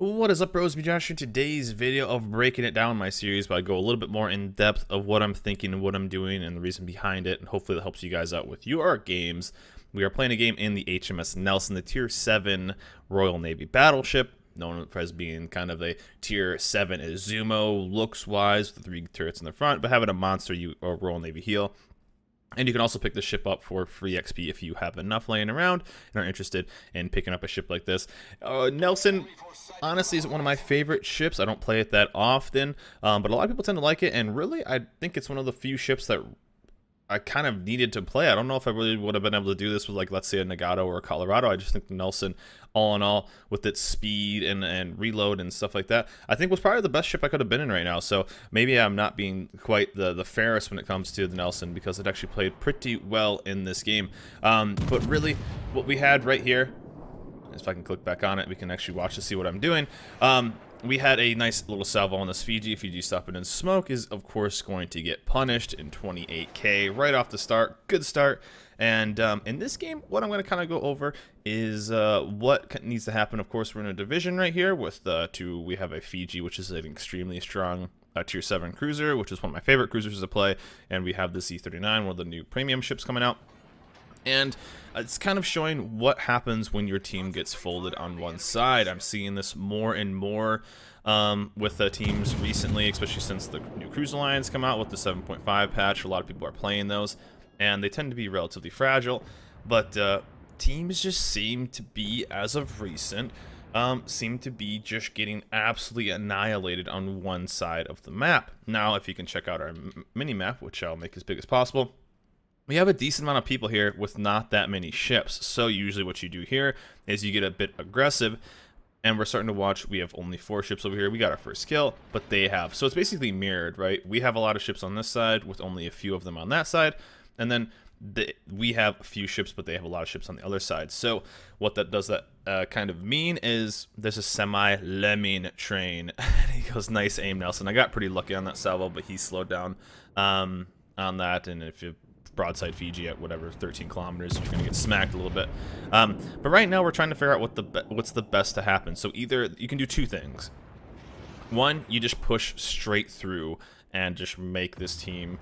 What is up, bros? Me Josh. In today's video of breaking it down my series, but I go a little bit more in depth of what I'm thinking and what I'm doing and the reason behind it, and hopefully that helps you guys out with your games. We are playing a game in the HMS Nelson, the Tier 7 Royal Navy battleship, known as being kind of a Tier 7 Izumo looks-wise, with the 3 turrets in the front, but having a monster Royal Navy heel. And you can also pick the ship up for free XP if you have enough laying around and are interested in picking up a ship like this. Nelson, honestly, is one of my favorite ships. I don't play it that often, but a lot of people tend to like it. And really, I think it's one of the few ships that I kind of needed to play. I don't know if I really would have been able to do this with, like, let's say a Nagato or a Colorado. I just think the Nelson, all in all, with its speed and reload and stuff like that, I think was probably the best ship I could have been in right now. So maybe I'm not being quite the fairest when it comes to the Nelson, because it actually played pretty well in this game. But really, what we had right here, if I can click back on it, we can actually watch to see what I'm doing. We had a nice little salvo on this Fiji. Fiji stopping in smoke is, of course, going to get punished in 28k right off the start. Good start. And in this game, what I'm going to kind of go over is what needs to happen. Of course, we're in a division right here with we have a Fiji, which is an extremely strong Tier 7 cruiser, which is one of my favorite cruisers to play. And we have the Z39, one of the new premium ships coming out. And it's kind of showing what happens when your team gets folded on one side. I'm seeing this more and more with the teams recently, especially since the new Cruise Alliance come out with the 7.5 patch. A lot of people are playing those, and they tend to be relatively fragile. But teams just seem to be, as of recent, seem to be just getting absolutely annihilated on one side of the map. Now, if you can check out our mini-map, which I'll make as big as possible, we have a decent amount of people here with not that many ships. So usually what you do here is you get a bit aggressive, and we're starting to watch. We have only 4 ships over here. We got our first kill, but they have. So it's basically mirrored, right? We have a lot of ships on this side with only a few of them on that side. And then we have a few ships, but they have a lot of ships on the other side. So what that does kind of mean is there's a semi-lemming train. He goes, nice aim, Nelson. I got pretty lucky on that salvo, but he slowed down on that. And if you broadside Fiji at whatever 13 kilometers, you're gonna get smacked a little bit. But right now we're trying to figure out what's the best to happen. So either you can do 2 things. One, you just push straight through and just make this team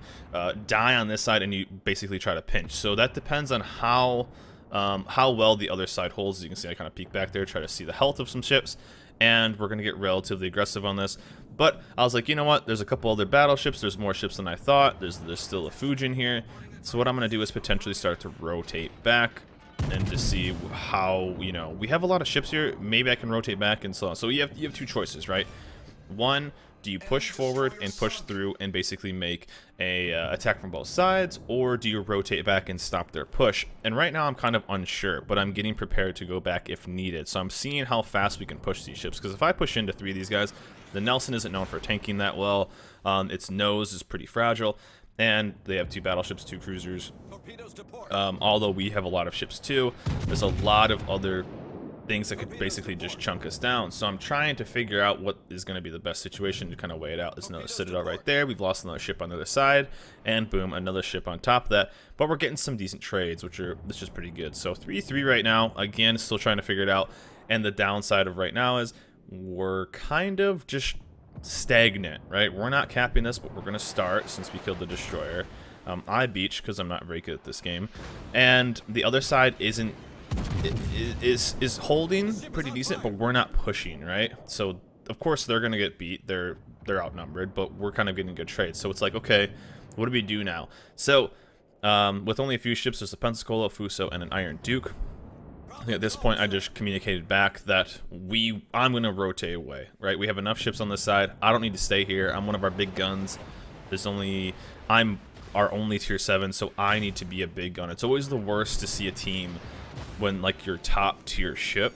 die on this side, and you basically try to pinch. So that depends on how well the other side holds. As you can see, I kind of peek back there, try to see the health of some ships, and we're gonna get relatively aggressive on this. But I was like, you know what? There's a couple other battleships. There's more ships than I thought. There's still a Fujin here. So what I'm going to do is potentially start to rotate back and to see how, we have a lot of ships here. Maybe I can rotate back and so on. So you have 2 choices, right? One, do you push forward and push through and basically make a attack from both sides, or do you rotate back and stop their push? And right now I'm kind of unsure, but I'm getting prepared to go back if needed. So I'm seeing how fast we can push these ships, because if I push into 3 of these guys, the Nelson isn't known for tanking that well. Its nose is pretty fragile. And they have 2 battleships, 2 cruisers. Although we have a lot of ships too, there's a lot of other things that could basically just chunk us down. So I'm trying to figure out what is going to be the best situation to kind of weigh it out. There's another Citadel right there. We've lost another ship on the other side, and boom, another ship on top of that. But we're getting some decent trades, which is pretty good. So 3-3 right now. Again, still trying to figure it out. And the downside of right now is we're kind of just stagnant, right? We're not capping this, but we're going to start since we killed the destroyer. I beach because I'm not very good at this game, and the other side is holding pretty decent, but we're not pushing, right? So of course they're going to get beat. They're outnumbered, but we're kind of getting good trades. So it's like, okay, what do we do now? So with only a few ships, there's a Pensacola, Fuso, and an Iron Duke. I think at this point I just communicated back that I'm going to rotate away, right? We have enough ships on this side. I don't need to stay here. I'm one of our big guns. I'm our only Tier 7, so I need to be a big gun. It's always the worst to see a team when, like, your top tier ship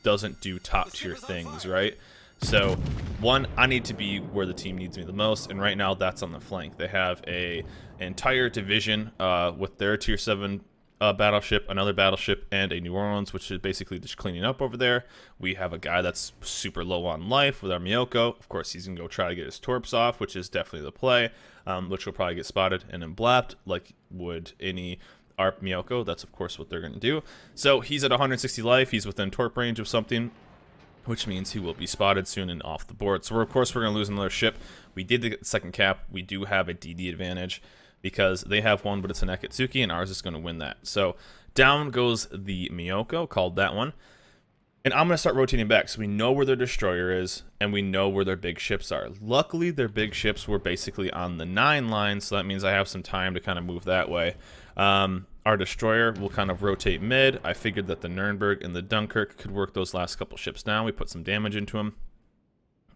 doesn't do top tier things, right? So one, I need to be where the team needs me the most, and right now that's on the flank. They have an entire division with their Tier 7 battleship, another battleship, and a New Orleans, which is basically just cleaning up over there. We have a guy that's super low on life with our Miyoko. Of course, he's going to go try to get his torps off, which is definitely the play, which will probably get spotted and then blapped like would any ARP Miyoko. That's, of course, what they're going to do. So he's at 160 life. He's within torp range of something. which means he will be spotted soon and off the board. So, of course, we're going to lose another ship. We did the second cap. We do have a DD advantage because they have one, but it's an Akatsuki, and ours is going to win that. So, down goes the Miyoko, called that one. And I'm going to start rotating back, so we know where their destroyer is, and we know where their big ships are. Luckily, their big ships were basically on the 9 line, so that means I have some time to kind of move that way. Our destroyer will kind of rotate mid. I figured that the Nuremberg and the Dunkirk could work those last couple ships down. We put some damage into them,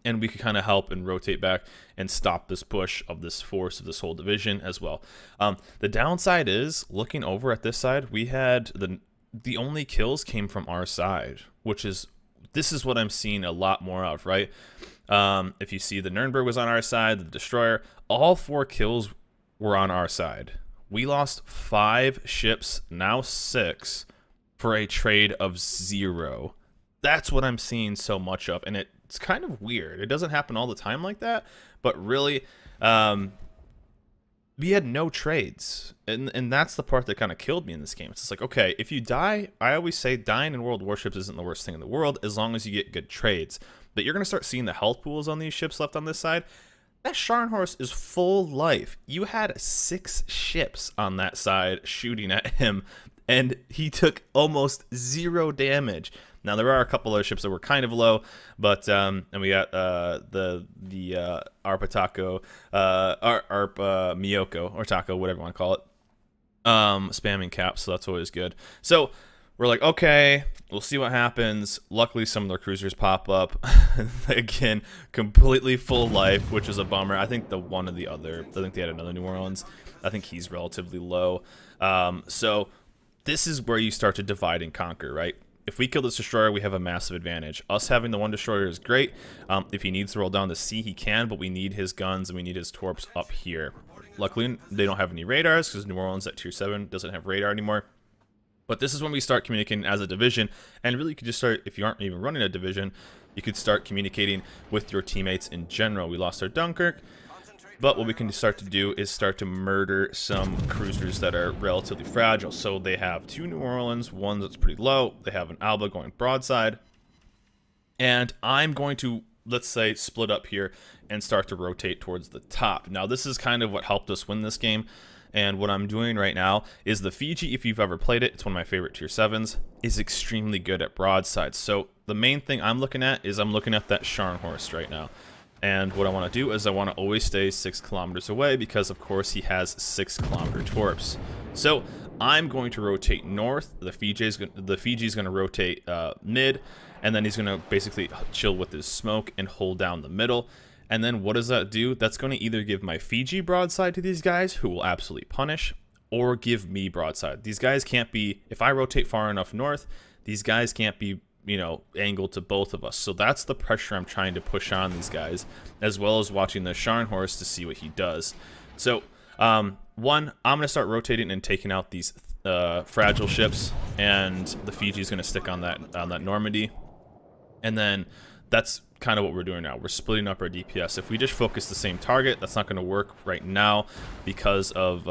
and we could kind of help and rotate back and stop this push of this force of this whole division as well. The downside is, looking over at this side, we had the only kills came from our side, which is, this is what I'm seeing a lot more of, right? If you see, the Nuremberg was on our side, the destroyer, all 4 kills were on our side. We lost 5 ships, now 6, for a trade of 0. That's what I'm seeing so much of, and it's kind of weird. It doesn't happen all the time like that, but really, we had no trades, and that's the part that kind of killed me in this game. It's just like, okay, if you die, I always say dying in World Warships isn't the worst thing in the world as long as you get good trades. But you're going to start seeing the health pools on these ships left on this side. That Scharnhorst is full life. You had 6 ships on that side shooting at him, and he took almost 0 damage. Now, there are a couple of ships that were kind of low, but and we got the Arpatako, Miyoko, or Taco, whatever you want to call it, spamming caps, so that's always good. So we're like, okay, we'll see what happens. Luckily, some of their cruisers pop up. Again, completely full life, which is a bummer. I think one of the other, I think they had another New Orleans. I think he's relatively low. So this is where you start to divide and conquer, right? If we kill this destroyer, we have a massive advantage. Us having the one destroyer is great. If he needs to roll down the sea, he can, but we need his guns and we need his torps up here. Luckily, they don't have any radars because New Orleans at tier 7 doesn't have radar anymore. But this is when we start communicating as a division, and really you could just start, if you aren't even running a division, you could start communicating with your teammates in general. We lost our Dunkirk, but what we can start to do is start to murder some cruisers that are relatively fragile. So they have 2 New Orleans, one that's pretty low, they have an Alba going broadside, and I'm going to, let's say, split up here and start to rotate towards the top. Now this is kind of what helped us win this game. And what I'm doing right now is the Fiji, if you've ever played it, it's one of my favorite tier 7s, is extremely good at broadsides. So the main thing I'm looking at is I'm looking at that Scharnhorst right now. And what I want to do is I want to always stay 6 kilometers away because, of course, he has 6 kilometer torps. So I'm going to rotate north. The Fiji's going to rotate mid, and then he's going to basically chill with his smoke and hold down the middle. And then what does that do? That's going to either give my Fiji broadside to these guys, who will absolutely punish, or give me broadside. These guys can't be, if I rotate far enough north, these guys can't be, you know, angled to both of us. So that's the pressure I'm trying to push on these guys, as well as watching the Scharnhorst to see what he does. So, one, I'm going to start rotating and taking out these fragile ships, and the Fiji's going to stick on that Normandy. And then that's kind of what we're doing now. We're splitting up our DPS. If we just focus the same target, that's not going to work right now because of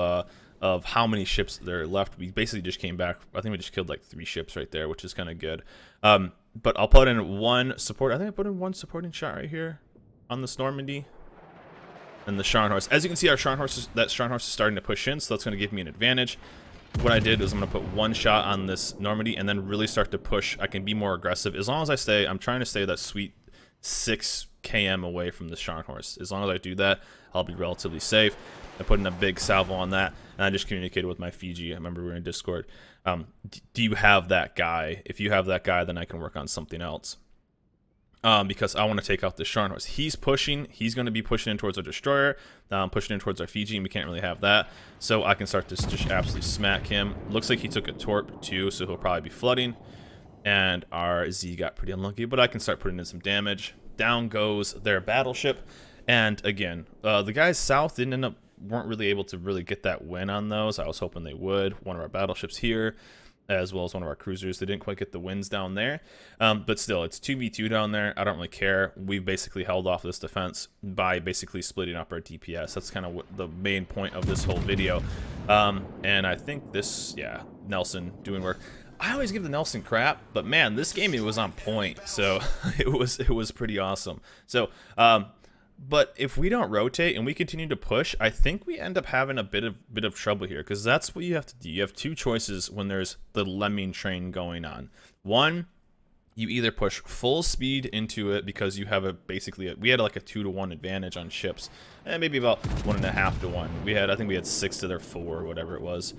how many ships there are left. We basically just came back. I think we just killed like 3 ships right there, which is kind of good. But I'll put in 1 support. I think I put in 1 supporting shot right here on this Normandy. And the Scharnhorst. As you can see, that Scharnhorst is starting to push in, so that's going to give me an advantage. What I did is I'm going to put 1 shot on this Normandy and then really start to push. I can be more aggressive. As long as I stay, I'm trying to stay that sweet 6 km away from the Scharnhorst. As long as I do that, I'll be relatively safe. I put in a big salvo on that, and I just communicated with my Fiji. I remember we were in Discord. Do you have that guy? If you have that guy, then I can work on something else. Because I want to take out the Scharnhorst. He's pushing. He's going to be pushing in towards our destroyer. Pushing in towards our Fiji, and we can't really have that. So I can start to just absolutely smack him. Looks like he took a torp too, so he'll probably be flooding. And our Z got pretty unlucky, but I can start putting in some damage. Down goes their battleship. And again, the guys south weren't really able to really get that win on those. I was hoping they would. One of our battleships here, as well as one of our cruisers. They didn't quite get the wins down there. But still, it's 2v2 down there. I don't really care. We've basically held off this defense by basically splitting up our DPS. That's kind of what the main point of this whole video. And I think this, yeah, Nelson doing work. I always give the Nelson crap, but man, this game, it was on point. So it was pretty awesome. So, but if we don't rotate and we continue to push, I think we end up having a bit of trouble here, because that's what you have to do. You have two choices when there's the lemming train going on. One, you either push full speed into it because you have we had like a 2-to-1 advantage on ships, and maybe about 1.5 to 1. I think we had 6 to their 4 or whatever it was.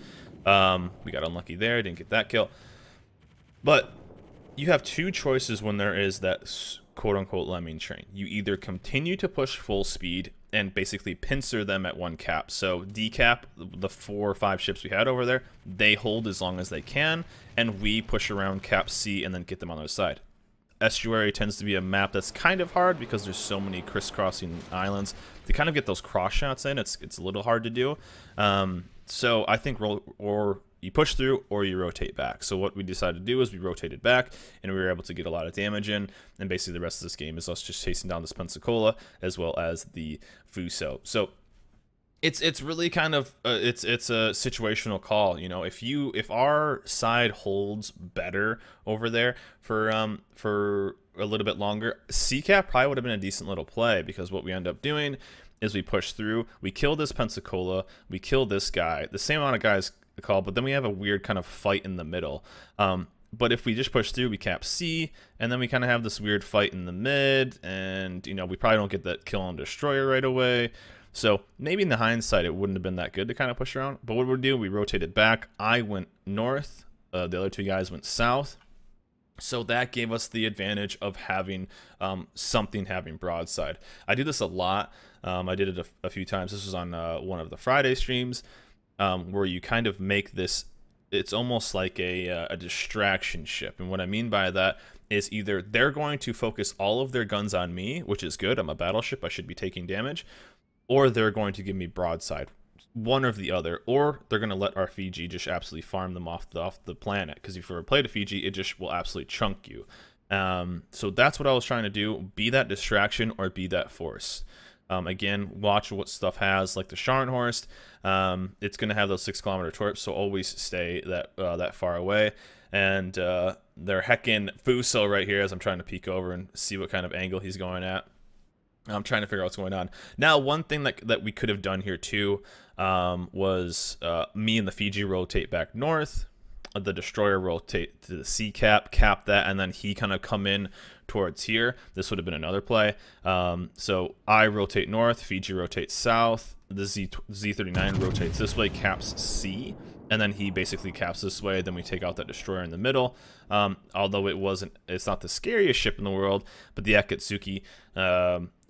We got unlucky there, didn't get that kill. But you have two choices when there is that quote-unquote lemming train. You either continue to push full speed and basically pincer them at 1 cap. So decap the 4 or 5 ships we had over there, they hold as long as they can, and we push around cap C and then get them on the other side. Estuary tends to be a map that's kind of hard because there's so many crisscrossing islands. To kind of get those cross shots in, it's a little hard to do. So I think or you push through or you rotate back. So what we decided to do is we rotated back, and we were able to get a lot of damage in, and basically the rest of this game is us just chasing down this Pensacola as well as the Fuso. So it's really kind of it's a situational call, you know. If our side holds better over there for a little bit longer, CCAP probably would have been a decent little play, because what we end up doing is we push through, we kill this Pensacola, we kill this guy, the same amount of guys call, but then we have a weird kind of fight in the middle. But if we just push through, we cap C, and then we kind of have this weird fight in the mid, and, you know, we probably don't get that kill on destroyer right away. So maybe in the hindsight, it wouldn't have been that good to kind of push around. But what we do, we rotated back. I went north. The other two guys went south. So that gave us the advantage of having something having broadside. I do this a lot. I did it a few times. This was on one of the Friday streams, where you kind of make this, it's almost like a distraction ship. And what I mean by that is either they're going to focus all of their guns on me, which is good, I'm a battleship, I should be taking damage, or they're going to give me broadside, one or the other, or they're going to let our Fiji just absolutely farm them off the planet, because if you ever played a Fiji, it just will absolutely chunk you. So that's what I was trying to do, be that distraction or be that force. Again, watch what stuff has, like the Scharnhorst. It's going to have those 6-kilometer torps, so always stay that far away. And they're heckin' Fuso right here as I'm trying to peek over and see what kind of angle he's going at. I'm trying to figure out what's going on. Now, one thing that we could have done here too was me and the Fiji rotate back north. The destroyer rotate to the C cap that, and then he kind of come in towards here. This would have been another play. So I rotate north, Fiji rotates south, the Z39 rotates this way, caps C, and then he basically caps this way. Then we take out that destroyer in the middle. Although it's not the scariest ship in the world, but the Akatsuki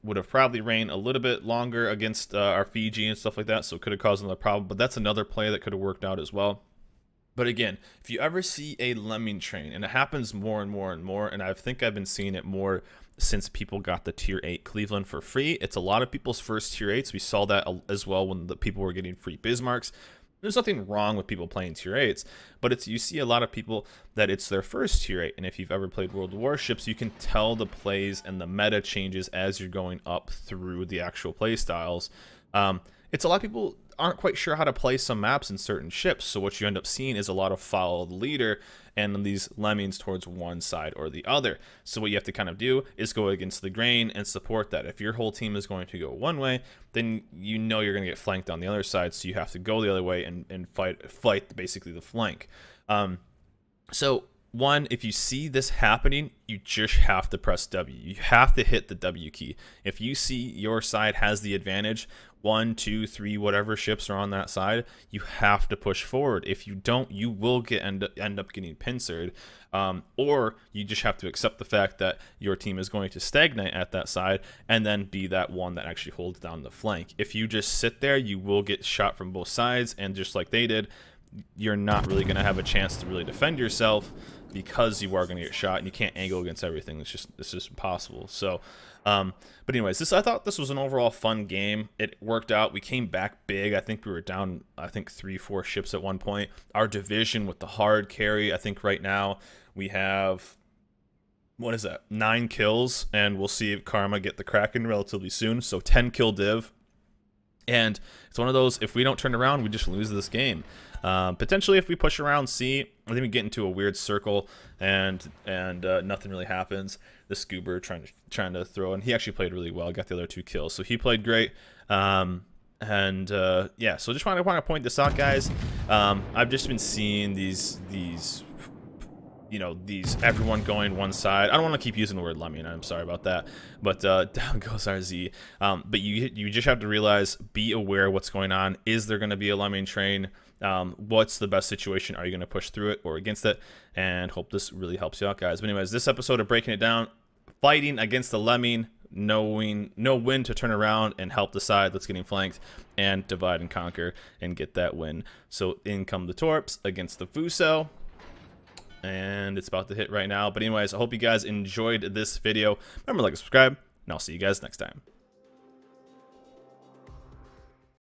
would have probably reigned a little bit longer against our Fiji and stuff like that, so it could have caused another problem. But that's another play that could have worked out as well. But again, if you ever see a lemming train, and it happens more and more and more, and I think I've been seeing it more since people got the tier 8 Cleveland for free. It's a lot of people's first tier 8s. We saw that as well when the people were getting free Bismarcks. There's nothing wrong with people playing tier 8s, but you see a lot of people that it's their first tier 8. And if you've ever played World Warships, you can tell the plays and the meta changes as you're going up through the actual play styles. It's a lot of people aren't quite sure how to play some maps in certain ships, so what you end up seeing is a lot of follow the leader and these lemmings towards one side or the other. So what you have to kind of do is go against the grain and support that. If your whole team is going to go one way, then you know you're going to get flanked on the other side, so you have to go the other way and fight basically the flank. So one, if you see this happening, you just have to press W. You have to hit the W key. If you see your side has the advantage, 1, 2, 3, whatever ships are on that side, you have to push forward. If you don't, you will end up getting pincered, or you just have to accept the fact that your team is going to stagnate at that side and then be that one that actually holds down the flank. If you just sit there, you will get shot from both sides, and just like they did, you're not really going to have a chance to really defend yourself, because you are going to get shot and you can't angle against everything. It's just impossible. So but anyways, I thought this was an overall fun game. It worked out. We came back big. I think we were down 3-4 ships at one point. Our division with the hard carry, I think right now we have, what is that, 9 kills, and we'll see if Karma get the Kraken relatively soon. So 10 kill div. And it's one of those, if we don't turn around, we just lose this game. Potentially, if we push around C, I think we get into a weird circle, and nothing really happens. The Scuba trying to throw, and he actually played really well. Got the other 2 kills, so he played great. Yeah, so just want to point this out, guys. I've just been seeing these everyone going one side. I don't want to keep using the word lemming. I'm sorry about that, but down goes RZ. But you just have to realize, be aware of what's going on. Is there going to be a lemming train? What's the best situation? Are you going to push through it or against it? And hope this really helps you out, guys. But anyways, this episode of Breaking It Down, fighting against the lemming, knowing know when to turn around and help the side that's getting flanked, and divide and conquer and get that win. So in come the Torps against the Fuso, and it's about to hit right now. But anyways, I hope you guys enjoyed this video. Remember to like and subscribe, and I'll see you guys next time.